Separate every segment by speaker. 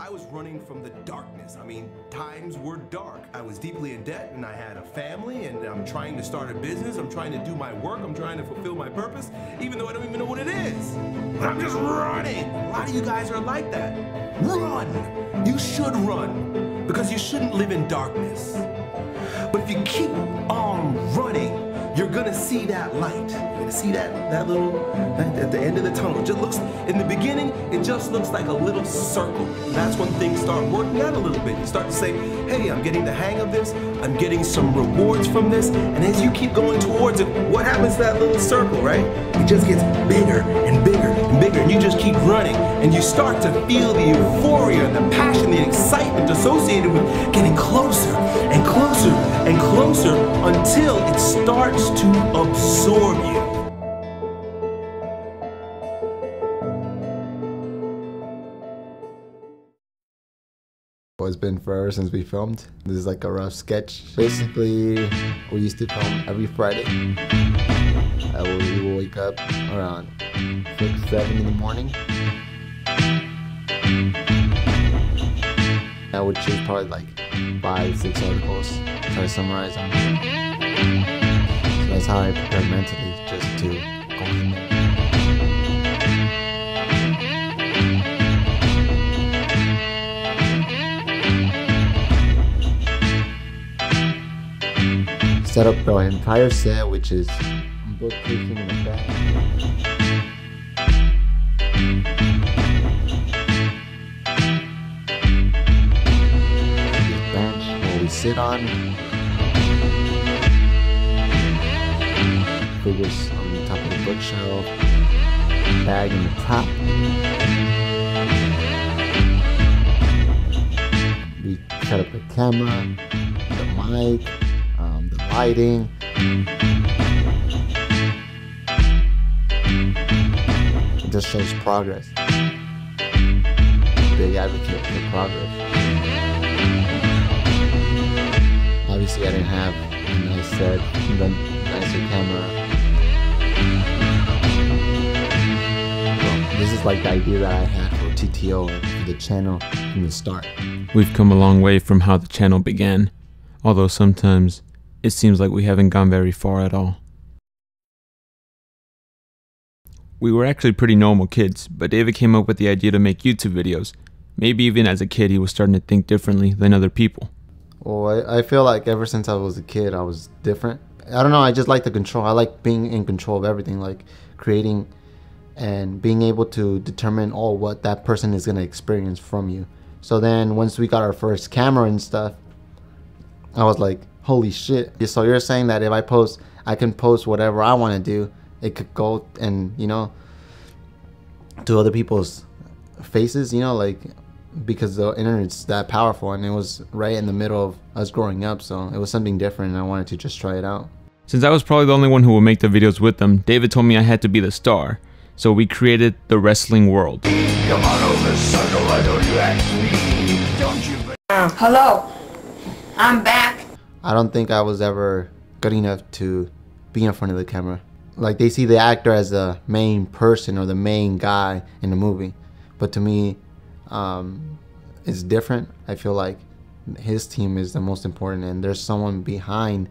Speaker 1: I was running from the darkness. I mean, times were dark. I was deeply in debt and I had a family and I'm trying to start a business. I'm trying to do my work. I'm trying to fulfill my purpose, even though I don't even know what it is. But I'm just running. A lot of you guys are like that. Run. You should run because you shouldn't live in darkness. But if you keep on running, you're gonna see that light. You're gonna see that little, at the end of the tunnel. It just looks, in the beginning, it just looks like a little circle. And that's when things start working out a little bit. You start to say, hey, I'm getting the hang of this. I'm getting some rewards from this. And as you keep going towards it, what happens to that little circle, right? It just gets bigger and bigger and bigger. And you just keep running. And you start to feel the euphoria and the passion, the excitement associated with getting closer and closer and closer until it starts to absorb you.
Speaker 2: It's been forever since we filmed. This is like a rough sketch. Basically, we used to film every Friday. We will wake up around 6, 7 in the morning. I would choose probably like 5, 6 articles, try to summarize them. So that's how I prepare mentally, just to go in there. Set up the entire set, which is bookkeeping in the back. This bench where we sit on. Figures on the top of the bookshelf. Bag in the top. We set up the camera, the mic, the lighting. It just shows progress. Big advocate for progress. Obviously I didn't have a nice set, even nicer camera. Well, this is like the idea that I had for TTO and for the channel from the start.
Speaker 3: We've come a long way from how the channel began, although sometimes it seems like we haven't gone very far at all. We were actually pretty normal kids, but David came up with the idea to make YouTube videos. Maybe even as a kid he was starting to think differently than other people.
Speaker 2: Well, I feel like ever since I was a kid I was different. I don't know, I just like the control. I like being in control of everything, like creating and being able to determine what that person is going to experience from you. So then once we got our first camera and stuff, I was like, holy shit. So you're saying that if I post, I can post whatever I want to do. It could go and, you know, to other people's faces, you know, like, because the internet's that powerful, and it was right in the middle of us growing up, so it was something different and I wanted to just try it out.
Speaker 3: Since I was probably the only one who would make the videos with them, David told me I had to be the star. So we created the wrestling world.
Speaker 4: Come on over, circle, why don't you ask me? Don't you?
Speaker 5: Hello, I'm back.
Speaker 2: I don't think I was ever good enough to be in front of the camera. Like, they see the actor as the main person or the main guy in the movie, but to me, it's different. I feel like his team is the most important, and there's someone behind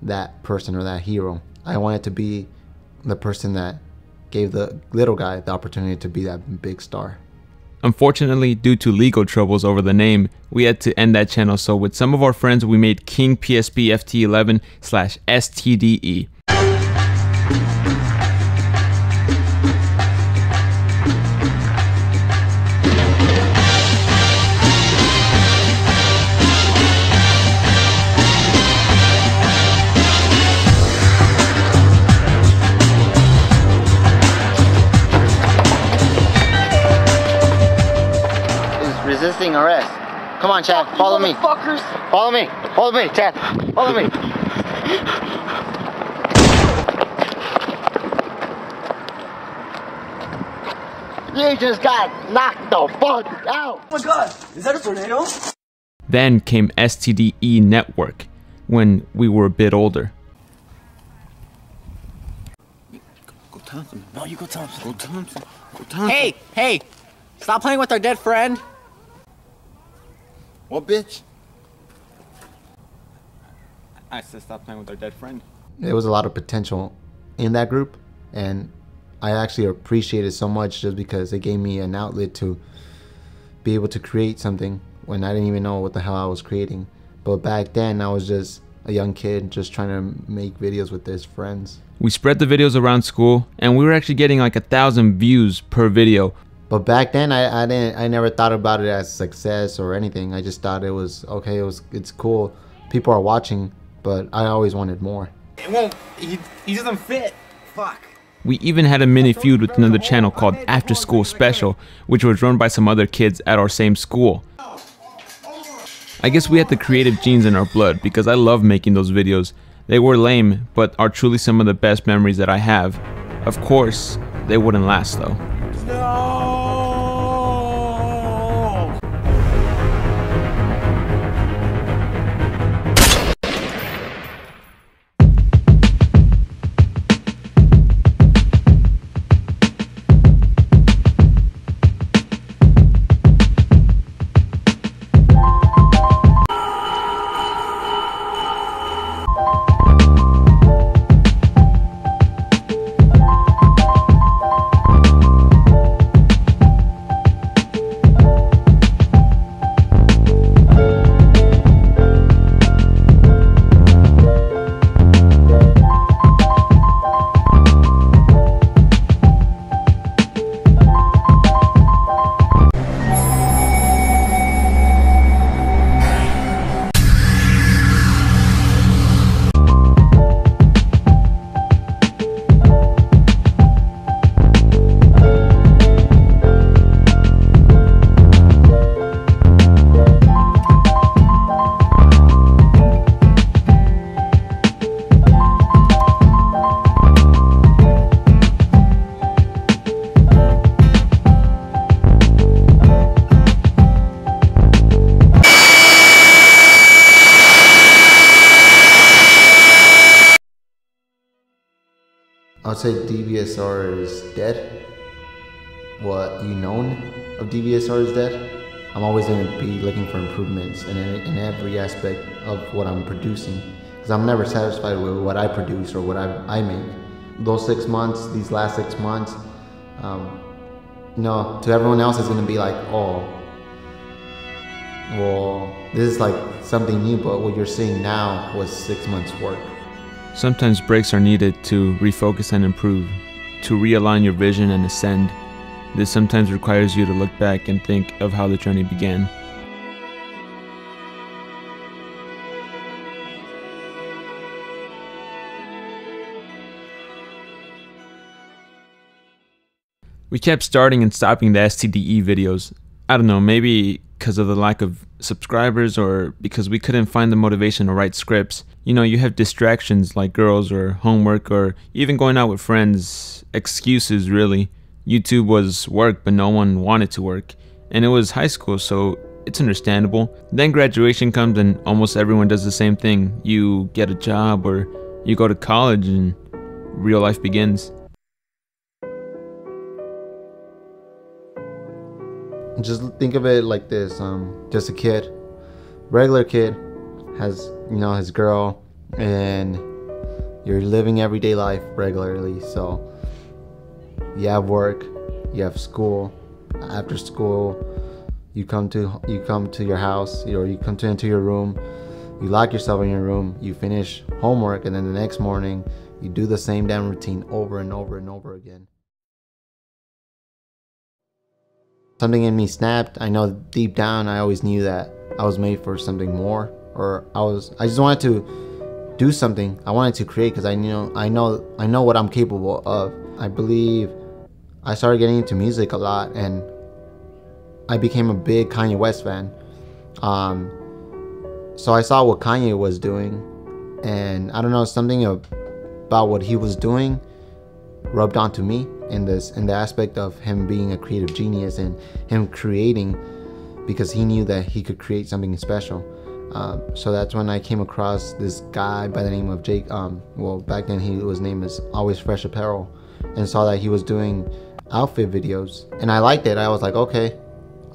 Speaker 2: that person or that hero. I wanted to be the person that gave the little guy the opportunity to be that big star.
Speaker 3: Unfortunately, due to legal troubles over the name, we had to end that channel, so with some of our friends we made King PSP FT11/STDE.
Speaker 2: Resisting arrest. Come on, Chad, follow me. Follow me. Follow me, Chad. Follow me. You just got knocked the fuck out.
Speaker 6: Oh my god, is that a tornado?
Speaker 3: Then came STDE Network, when we were a bit older.
Speaker 6: Go Thompson. No, you go Thompson. Go Thompson. Go Thompson.
Speaker 7: Hey, stop playing with our dead friend.
Speaker 6: What bitch?
Speaker 3: I said stop playing with our dead friend.
Speaker 2: There was a lot of potential in that group, and I actually appreciate it so much just because it gave me an outlet to be able to create something when I didn't even know what the hell I was creating. But back then I was just a young kid just trying to make videos with his friends.
Speaker 3: We spread the videos around school, and we were actually getting like 1,000 views per video.
Speaker 2: But back then I never thought about it as success or anything. I just thought it was okay, it's cool. People are watching, but I always wanted more.
Speaker 6: It won't. He doesn't fit. Fuck.
Speaker 3: We even had a mini feud with another channel called After School Special, which was run by some other kids at our same school. I guess we had the creative genes in our blood because I love making those videos. They were lame, but are truly some of the best memories that I have. Of course, they wouldn't last though.
Speaker 2: I'd say DVSR is dead. What you known of DVSR is dead. I'm always going to be looking for improvements in every aspect of what I'm producing, because I'm never satisfied with what I produce or what I make. Those 6 months, these last 6 months, you know, to everyone else it's going to be like, oh, well, this is like something new, but what you're seeing now was 6 months work.
Speaker 3: Sometimes breaks are needed to refocus and improve, to realign your vision and ascend. This sometimes requires you to look back and think of how the journey began. We kept starting and stopping the STDE videos. I don't know, maybe because of the lack of subscribers or because we couldn't find the motivation to write scripts. You know, you have distractions like girls or homework or even going out with friends. Excuses, really. YouTube was work, but no one wanted to work. And it was high school, so it's understandable. Then graduation comes and almost everyone does the same thing. You get a job or you go to college and real life begins.
Speaker 2: Just think of it like this, just a kid, regular kid, has, you know, his girl, and you're living everyday life regularly. So you have work, you have school. After school, you come to your house, or you come into your room, you lock yourself in your room, you finish homework, and then the next morning you do the same damn routine over and over and over again. Something in me snapped. I know deep down I always knew that I was made for something more, or I just wanted to do something. I wanted to create because I know what I'm capable of. I believe I started getting into music a lot, and I became a big Kanye West fan. So I saw what Kanye was doing, and I don't know, something about what he was doing rubbed onto me in the aspect of him being a creative genius and him creating because he knew that he could create something special. So that's when I came across this guy by the name of Jake. Well, back then his name is Always Fresh Apparel, and saw that he was doing outfit videos, and I liked it. I was like, okay,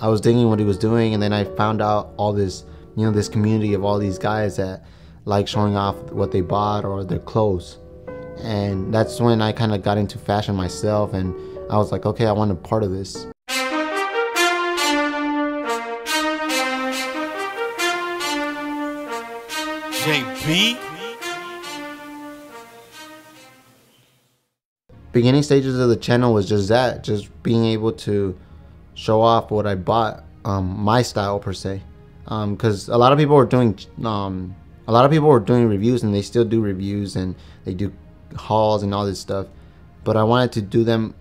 Speaker 2: I was digging what he was doing, and then I found out all this, you know, this community of all these guys that like showing off what they bought or their clothes. And that's when I kind of got into fashion myself, and I was like, okay, I want a part of this.
Speaker 6: JB?
Speaker 2: Beginning stages of the channel was just that, just being able to show off what I bought, my style per se, because a lot of people were doing reviews, and they still do reviews, and they do hauls and all this stuff, but I wanted to do them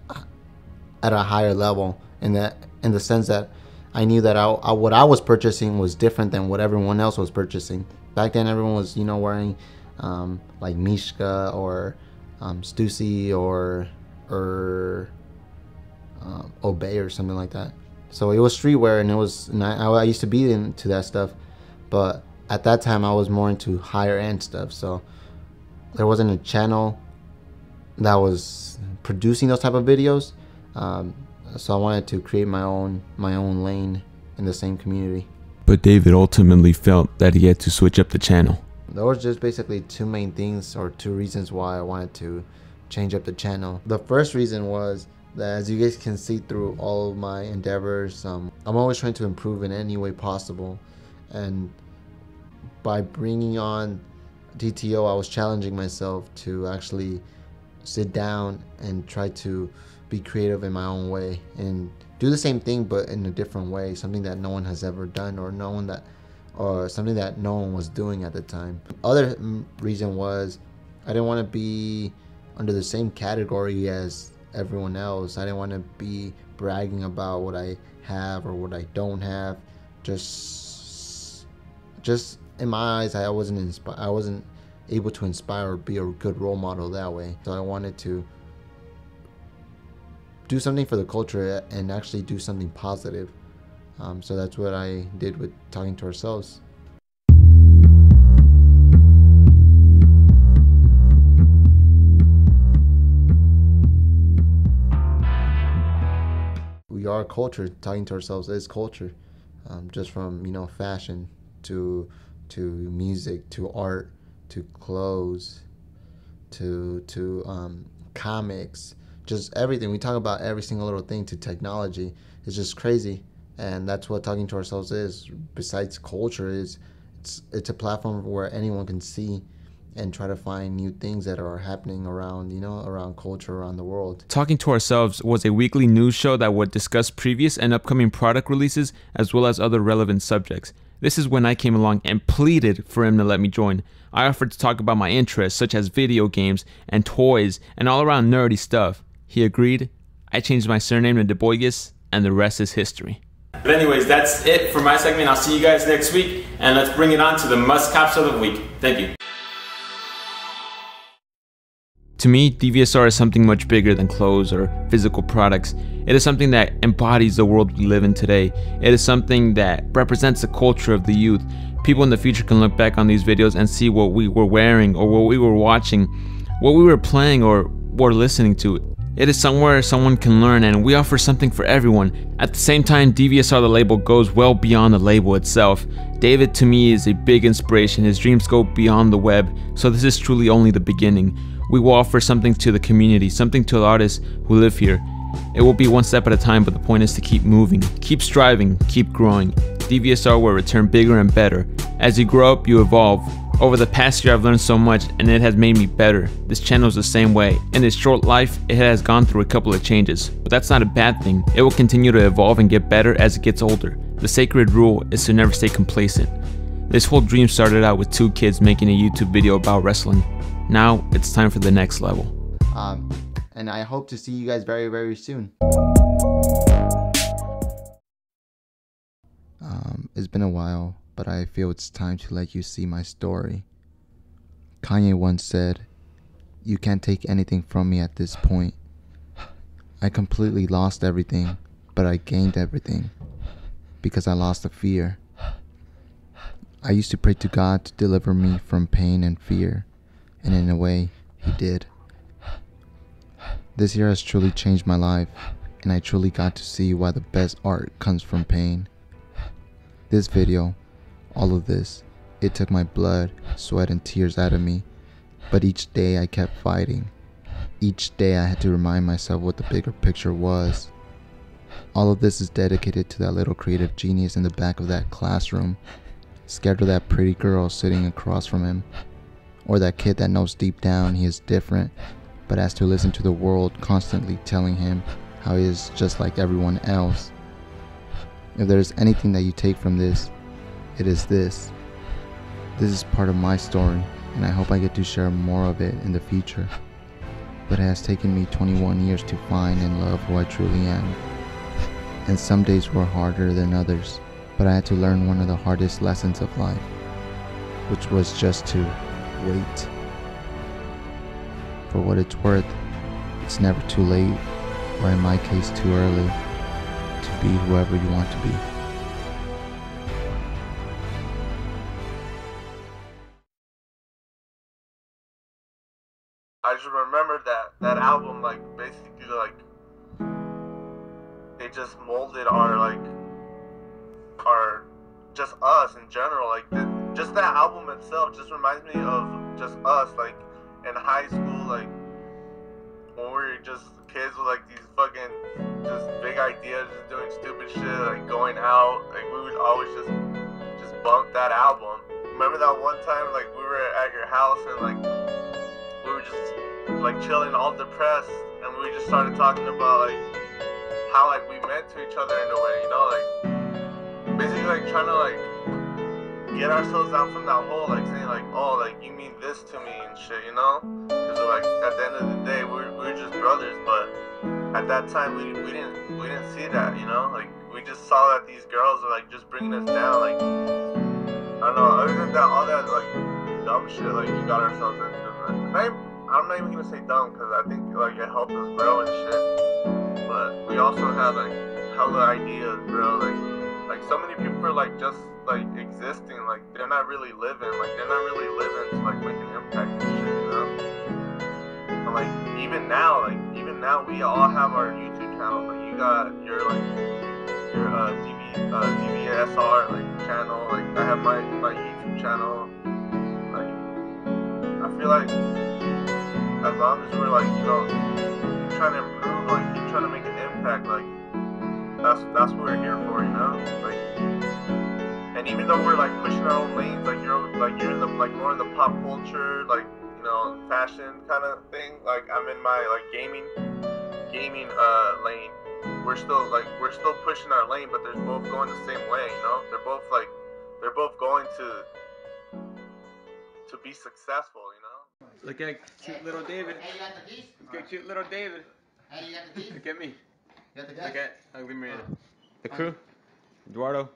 Speaker 2: at a higher level, in the sense that I knew that what I was purchasing was different than what everyone else was purchasing. Back then, everyone was, you know, wearing like Mishka or Stussy or Obey or something like that. So it was streetwear, and I used to be into that stuff, but at that time I was more into higher end stuff. So there wasn't a channel that was producing those type of videos. So I wanted to create my own lane in the same community.
Speaker 3: But David ultimately felt that he had to switch up the channel.
Speaker 2: There was just basically two main things, or two reasons why I wanted to change up the channel. The first reason was that, as you guys can see through all of my endeavors, I'm always trying to improve in any way possible. And by bringing on DTO, I was challenging myself to actually sit down and try to be creative in my own way and do the same thing but in a different way, something that no one has ever done, or something that no one was doing at the time. Other reason was I didn't want to be under the same category as everyone else. I didn't want to be bragging about what I have or what I don't have. Just in my eyes, I wasn't able to inspire or be a good role model that way. So I wanted to do something for the culture and actually do something positive. So that's what I did with Talking to Ourselves. We are culture. Talking to Ourselves is culture. Just from, you know, fashion to music to art to clothes to comics, just everything. We talk about every single little thing, to technology. It's just crazy. And that's what Talking to Ourselves is. Besides culture, it's a platform where anyone can see and try to find new things that are happening around, you know, around culture around the world.
Speaker 3: Talking to Ourselves was a weekly news show that would discuss previous and upcoming product releases as well as other relevant subjects. This is when I came along and pleaded for him to let me join. I offered to talk about my interests such as video games and toys and all around nerdy stuff. He agreed. I changed my surname to DeBoygus, and the rest is history. But anyways, that's it for my segment. I'll see you guys next week, and let's bring it on to the must-cops of the week. Thank you. To me, DVSR is something much bigger than clothes or physical products. It is something that embodies the world we live in today. It is something that represents the culture of the youth. People in the future can look back on these videos and see what we were wearing or what we were watching, what we were playing or were listening to. It is somewhere someone can learn, and we offer something for everyone. At the same time, DVSR the label goes well beyond the label itself. David to me is a big inspiration. His dreams go beyond the web, so this is truly only the beginning. We will offer something to the community, something to the artists who live here. It will be one step at a time, but the point is to keep moving, keep striving, keep growing. DVSR will return bigger and better. As you grow up, you evolve. Over the past year, I've learned so much, and it has made me better. This channel is the same way. In its short life, it has gone through a couple of changes, but that's not a bad thing. It will continue to evolve and get better as it gets older. The sacred rule is to never stay complacent. This whole dream started out with two kids making a YouTube video about wrestling. Now, it's time for the next level.
Speaker 2: And I hope to see you guys very, very soon. It's been a while, but I feel it's time to let you see my story. Kanye once said, "You can't take anything from me at this point." I completely lost everything, but I gained everything because I lost the fear. I used to pray to God to deliver me from pain and fear, and in a way, He did. This year has truly changed my life. and I truly got to see why the best art comes from pain. This video, all of this, it took my blood, sweat, and tears out of me, but each day I kept fighting. Each day I had to remind myself what the bigger picture was. All of this is dedicated to that little creative genius in the back of that classroom, scared of that pretty girl sitting across from him, or that kid that knows deep down he is different, but has to listen to the world constantly telling him how he is just like everyone else. If there is anything that you take from this, it is this. This is part of my story, and I hope I get to share more of it in the future. But it has taken me 21 years to find and love who I truly am. And some days were harder than others, but I had to learn one of the hardest lessons of life, which was just to wait. For what it's worth, it's never too late, or in my case too early, to be whoever you want to be.
Speaker 7: I just remember that album, like, basically, like, it just molded our just us in general, like, just that album itself just reminds me of just us, like, in high school, like, when we were just kids with, like, these fucking, just big ideas, just doing stupid shit, like, going out, like, we would always just bump that album. Remember that one time, like, we were at your house, and, like, we were just, like, chilling, all depressed, and we just started talking about, like, how, like, we meant to each other in a way, you know, like, basically, like, trying to, like, get ourselves out from that hole, like, saying, like, oh, like, you mean this to me and shit, you know, because, like, at the end of the day, we were just brothers, but at that time, we didn't see that, you know, like, we just saw that these girls are, like, just bringing us down, like, I don't know, other than that, all that, like, dumb shit, like, we got ourselves into. I'm not even gonna say dumb, because I think, like, it helped us grow and shit, but we also had, like, hella ideas, bro, like, so many people are, like, just, like, existing, like, they're not really living to, like, make an impact and shit, you know, and, like, even now, we all have our YouTube channels, like, you got your, like, your, DVSR, like, channel, like, I have my YouTube channel, like, I feel like, as long as we're, like, you know, keep trying to improve, like, keep trying to make an impact, like, that's what we're here for, you know, like, and even though we're, like, pushing our own lanes, like, you're in the, like, more in the pop culture, like, you know, fashion kind of thing, like, I'm in my, like, gaming, lane, we're still pushing our lane, but they're both going the same way, you know, they're both going to be successful, you know.
Speaker 3: Look at cute little David. Look at cute little David. Look at me. Look at Ugly Miranda. The crew. Eduardo.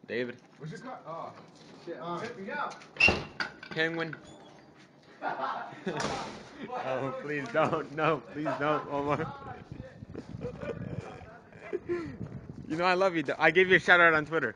Speaker 3: David.
Speaker 8: What's your car? Oh, shit. Hit me up.
Speaker 3: Penguin. Oh, please don't. No, please don't, Omar. You know I love you. I gave you a shout out on Twitter.